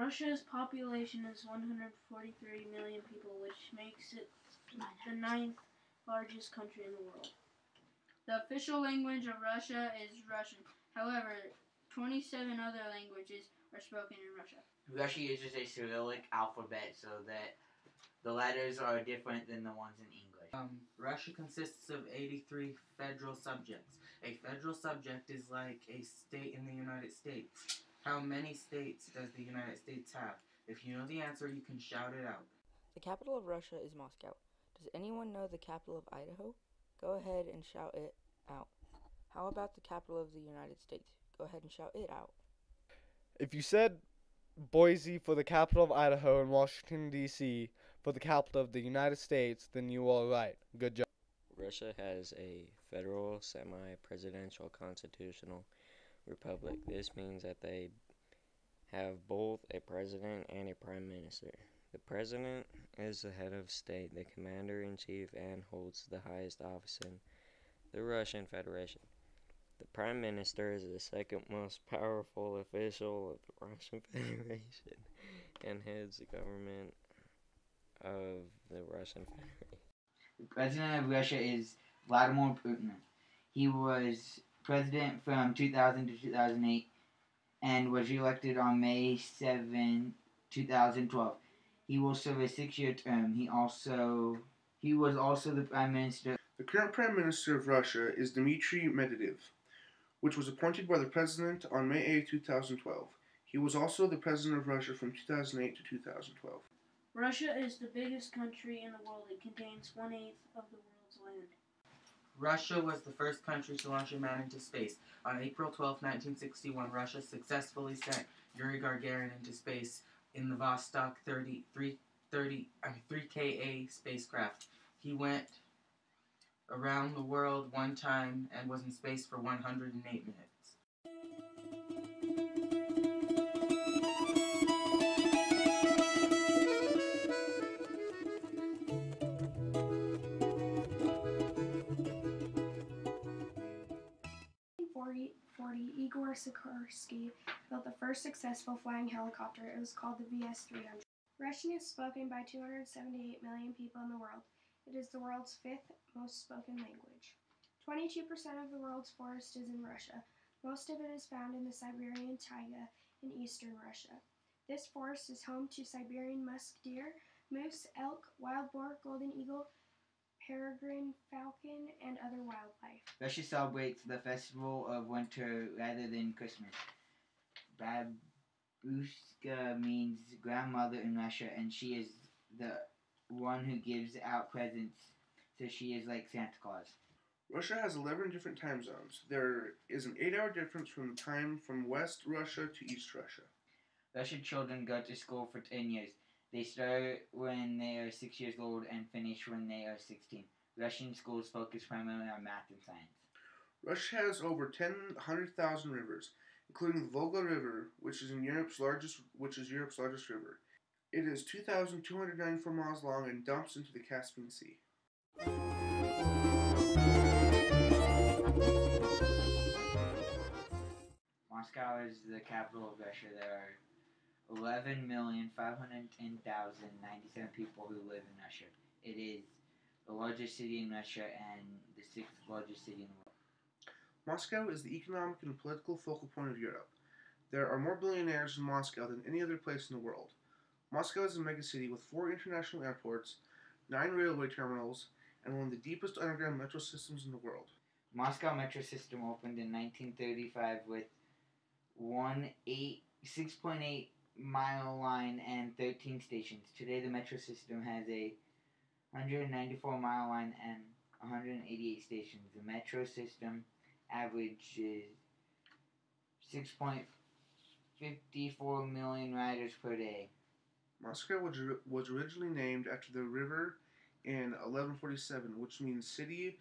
Russia's population is 143 million people, which makes it the ninth largest country in the world. The official language of Russia is Russian. However, 27 other languages are spoken in Russia. Russia uses a Cyrillic alphabet so that the letters are different than the ones in English. Russia consists of 83 federal subjects. A federal subject is like a state in the United States. How many states does the United States have? If you know the answer, you can shout it out. The capital of Russia is Moscow. Does anyone know the capital of Idaho? Go ahead and shout it out. How about the capital of the United States? Go ahead and shout it out. If you said Boise for the capital of Idaho and Washington, D.C. for the capital of the United States, then you are right. Good job. Russia has a federal, semi-presidential, constitutional republic. This means that they have both a president and a prime minister. The president is the head of state, the commander-in-chief, and holds the highest office in the Russian Federation. The prime minister is the second most powerful official of the Russian Federation and heads the government of the Russian Federation. The president of Russia is Vladimir Putin. He was president from 2000 to 2008 and was elected on May 7, 2012. He will serve a 6-year term. He was also the prime minister. The current prime minister of Russia is Dmitry Medvedev, which was appointed by the president on May 8, 2012. He was also the president of Russia from 2008 to 2012. Russia is the biggest country in the world. It contains 1/8 of the world's land. Russia was the first country to launch a man into space. On April 12, 1961, Russia successfully sent Yuri Gagarin into space in the Vostok 3KA spacecraft. He went around the world one time and was in space for 108 minutes. Igor Sikorsky built the first successful flying helicopter. It was called the VS-300. Russian is spoken by 278 million people in the world. It is the world's 5th most spoken language. 22% of the world's forest is in Russia. Most of it is found in the Siberian taiga in eastern Russia. This forest is home to Siberian musk deer, moose, elk, wild boar, golden eagle, peregrine falcon, and other wildlife. Russia celebrates the festival of winter rather than Christmas. Babushka means grandmother in Russia, and she is the one who gives out presents, so she is like Santa Claus. Russia has 11 different time zones. There is an 8-hour difference from the time from West Russia to East Russia. Russian children go to school for 10 years. They start when they are 6 years old and finish when they are 16. Russian schools focus primarily on math and science. Russia has over 100,000 rivers, including the Volga River, which is Europe's largest river. It is 2,294 miles long and dumps into the Caspian Sea. Moscow is the capital of Russia. There are 11,510,097 people who live in Russia. It is the largest city in Russia and the 6th largest city in the world. Moscow is the economic and political focal point of Europe. There are more billionaires in Moscow than any other place in the world. Moscow is a megacity with 4 international airports, 9 railway terminals, and one of the deepest underground metro systems in the world. Moscow metro system opened in 1935 with 6.8 mile line and 13 stations. Today the metro system has a 194 mile line and 188 stations. The metro system averages 6.54 million riders per day. Moscow was originally named after the river in 1147, which means city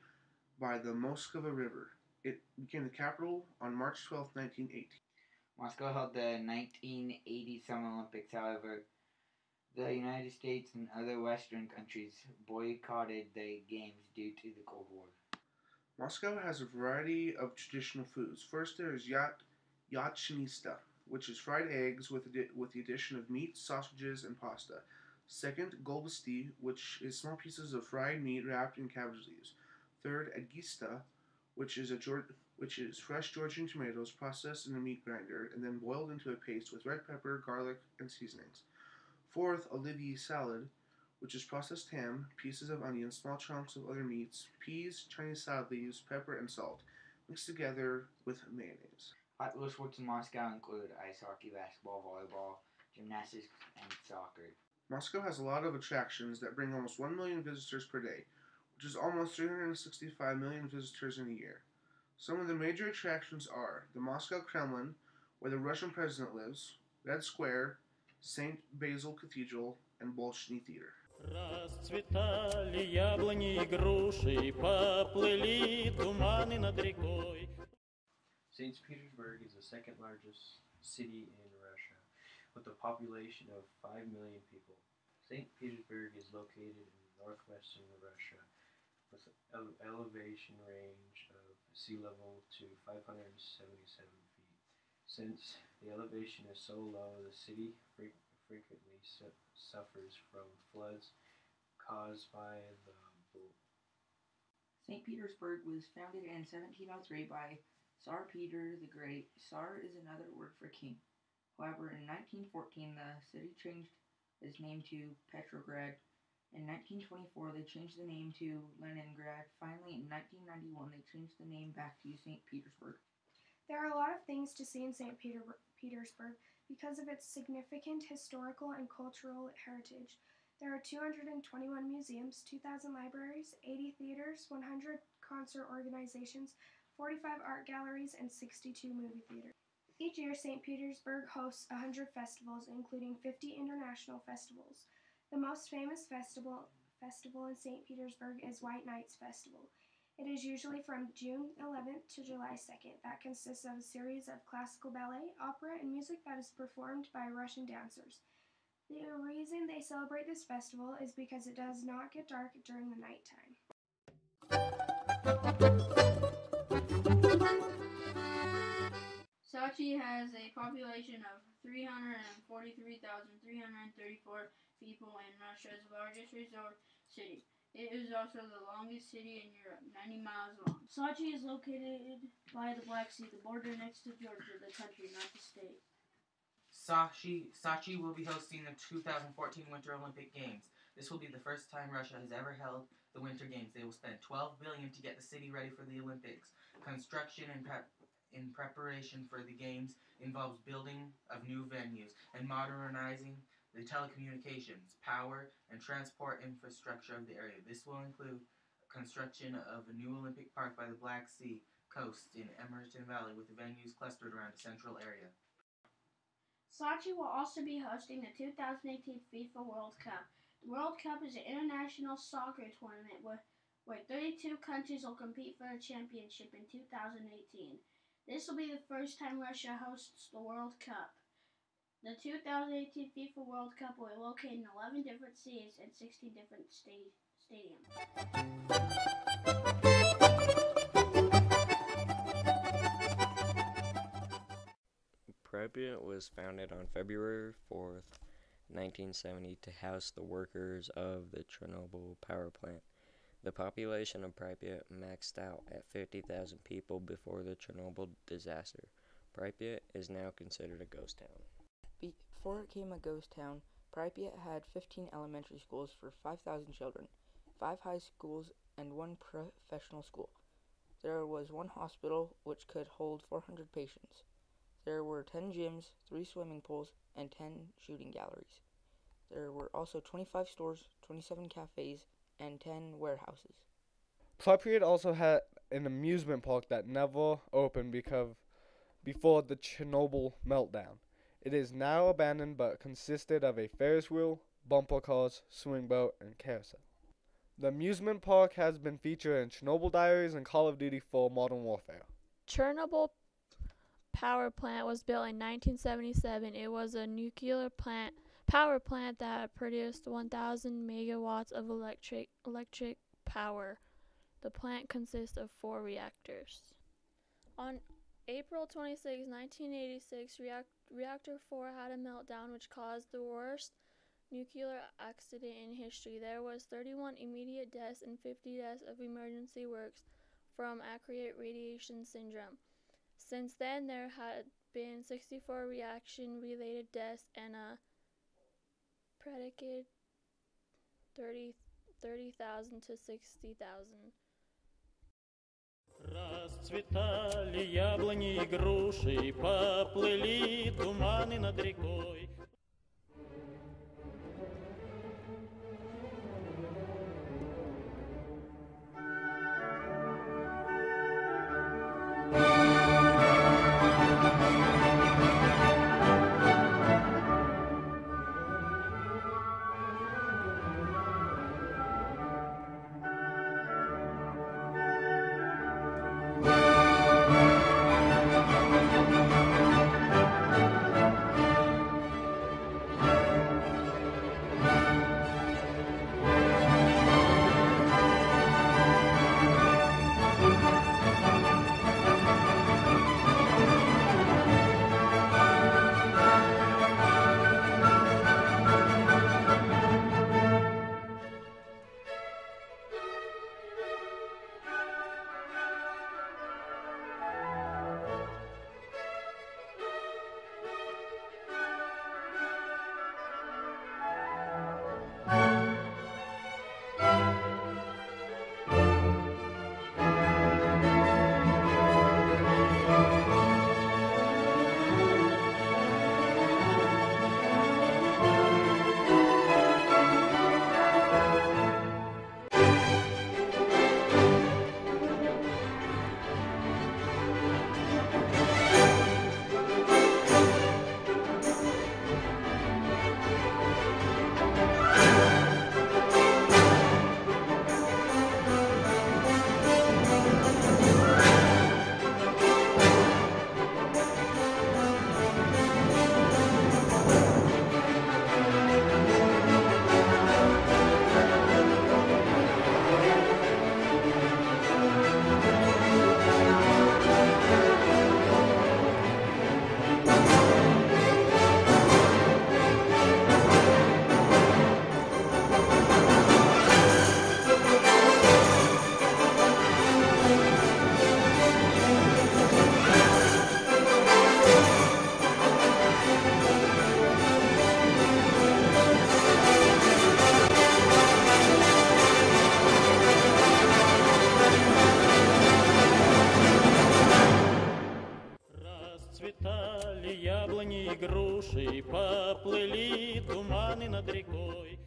by the Moskva River. It became the capital on March 12, 1918. Moscow held the 1980 Summer Olympics. However, the United States and other Western countries boycotted the games due to the Cold War. Moscow has a variety of traditional foods. First, there is yachnista, which is fried eggs with the addition of meat, sausages, and pasta. Second, golbasti, which is small pieces of fried meat wrapped in cabbage leaves. Third, agista, which is fresh Georgian tomatoes processed in a meat grinder and then boiled into a paste with red pepper, garlic, and seasonings. Fourth, olivie salad, which is processed ham, pieces of onion, small chunks of other meats, peas, Chinese salad leaves, pepper, and salt, mixed together with mayonnaise. Popular sports in Moscow include ice hockey, basketball, volleyball, gymnastics, and soccer. Moscow has a lot of attractions that bring almost 1 million visitors per day, which is almost 365 million visitors in a year. Some of the major attractions are the Moscow Kremlin, where the Russian president lives, Red Square, St. Basil Cathedral, and Bolshoi Theater. Расцветали яблони и груши, поплыли туманы над рекой. St. Petersburg is the second largest city in Russia, with a population of 5 million people. St. Petersburg is located in northwestern Russia, with an elevation range of sea level to 577 feet. Since the elevation is so low, the city frequently suffers from floods caused by the St. Petersburg was founded in 1703 by Tsar Peter the Great. Tsar is another word for king. However, in 1914, the city changed its name to Petrograd. In 1924, they changed the name to Leningrad. Finally, in 1991, they changed the name back to St. Petersburg. There are a lot of things to see in St. Petersburg because of its significant historical and cultural heritage. There are 221 museums, 2,000 libraries, 80 theaters, 100 concert organizations, 45 art galleries, and 62 movie theaters. Each year, St. Petersburg hosts 100 festivals, including 50 international festivals. The most famous festival in St. Petersburg is White Nights Festival. It is usually from June 11th to July 2nd. That consists of a series of classical ballet, opera, and music that is performed by Russian dancers. The reason they celebrate this festival is because it does not get dark during the nighttime. Sochi has a population of 343,334 people and Russia's largest resort city. It is also the longest city in Europe, 90 miles long. Sochi is located by the Black Sea, the border next to Georgia, the country, not the state. Sochi will be hosting the 2014 Winter Olympic Games. This will be the first time Russia has ever held the Winter Games. They will spend $12 billion to get the city ready for the Olympics. Construction in preparation for the Games involves building of new venues and modernizing the telecommunications, power, and transport infrastructure of the area. This will include construction of a new Olympic Park by the Black Sea coast in Emerson Valley with venues clustered around a central area. Sochi will also be hosting the 2018 FIFA World Cup. The World Cup is an international soccer tournament where 32 countries will compete for the championship in 2018. This will be the first time Russia hosts the World Cup. The 2018 FIFA World Cup will be located in 11 different cities and 16 different stadiums. Pripyat was founded on February 4th, 1970 to house the workers of the Chernobyl power plant. The population of Pripyat maxed out at 50,000 people before the Chernobyl disaster. Pripyat is now considered a ghost town. Before it became a ghost town, Pripyat had 15 elementary schools for 5,000 children, 5 high schools, and 1 professional school. There was 1 hospital which could hold 400 patients. There were 10 gyms, 3 swimming pools, and 10 shooting galleries. There were also 25 stores, 27 cafes, and 10 warehouses. Pripyat also had an amusement park that never opened before the Chernobyl meltdown. It is now abandoned but consisted of a Ferris wheel, bumper cars, swing boat, and carousel. The amusement park has been featured in Chernobyl Diaries and Call of Duty 4 Modern Warfare. Chernobyl power plant was built in 1977. It was a nuclear power plant that produced 1,000 megawatts of electric power. The plant consists of 4 reactors. On April 26, 1986, Reactor 4 had a meltdown which caused the worst nuclear accident in history. There was 31 immediate deaths and 50 deaths of emergency works from acute radiation syndrome. Since then, there had been 64 reaction-related deaths and a predicted 30,000 to 60,000. Расцветали яблони и груши, поплыли туманы над рекой. Расцветали яблони и груши, поплыли туманы над рекой.